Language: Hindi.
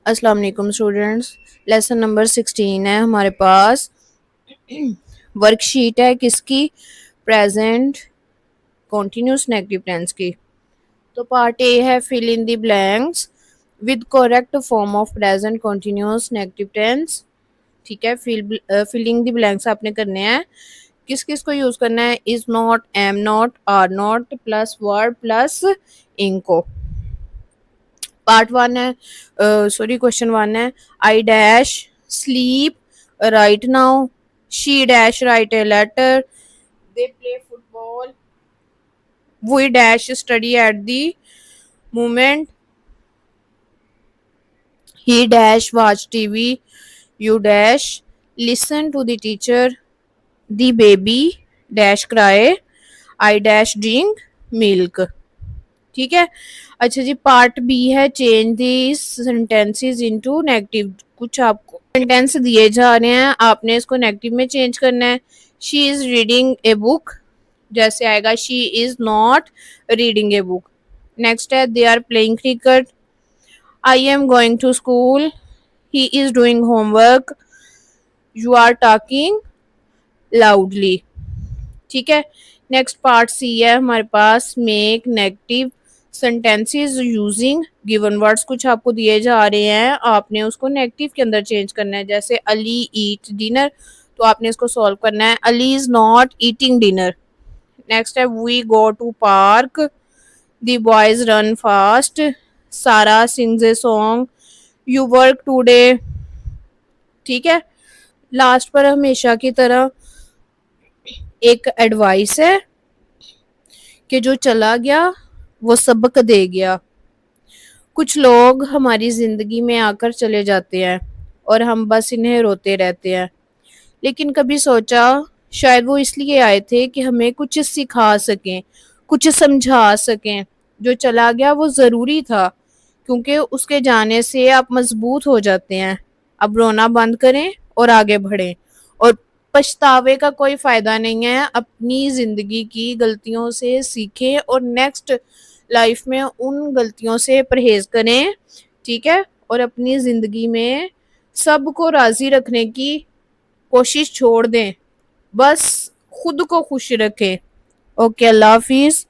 अस्सलाम वालेकुम स्टूडेंट्स। लेसन नंबर 16 है हमारे पास। वर्कशीट है किसकी? प्रेजेंट कॉन्टिन्यूस नेगेटिव टेंस की। तो पार्ट ए है fill in the blanks with correct form of present continuous negative tense. ठीक है, फिलिंग द ब्लैंक्स आपने करने हैं। किस किस को यूज करना है? Is not, am not, are not plus verb plus इनको। पार्ट वन है, सॉरी क्वेश्चन वन है। I dash sleep right now, she dash write a letter, they play football, we dash study at the moment, he dash watch TV, you dash listen to the teacher, the baby dash cry, I dash drink milk. ठीक है। अच्छा जी, पार्ट बी है change these sentences into negative. कुछ आपको सेंटेंस दिए जा रहे हैं, आपने इसको नेगेटिव में चेंज करना है। She is reading a book, जैसे आएगा she is not reading a book. Next है they are playing cricket, I am going to school, he is doing homework, you are talking loudly. ठीक है। नेक्स्ट पार्ट सी है हमारे पास, make negative sentences using given words. कुछ आपको दिए जा रहे हैं, आपने उसको नेगेटिव के अंदर चेंज करना है। जैसे अली ईट डिनर, तो आपने इसको सॉल्व करना है, Ali is not eating dinner. Next है we go to park, the boys run fast, Sara sings a song, you work today. ठीक है। लास्ट पर हमेशा की तरह एक एडवाइस है कि जो चला गया वो सबक दे गया। कुछ लोग हमारी जिंदगी में आकर चले जाते हैं और हम बस इन्हें रोते रहते हैं, लेकिन कभी सोचा शायद वो इसलिए आए थे कि हमें कुछ सिखा सकें, कुछ समझा सकें। जो चला गया वो ज़रूरी था, क्योंकि उसके जाने से आप मजबूत हो जाते हैं। अब रोना बंद करें और आगे बढ़ें, और पछतावे का कोई फ़ायदा नहीं है। अपनी ज़िंदगी की गलतियों से सीखें और नेक्स्ट लाइफ में उन गलतियों से परहेज करें। ठीक है। और अपनी ज़िंदगी में सबको राज़ी रखने की कोशिश छोड़ दें, बस खुद को खुश रखें। ओके, अल्लाह हाफिज़।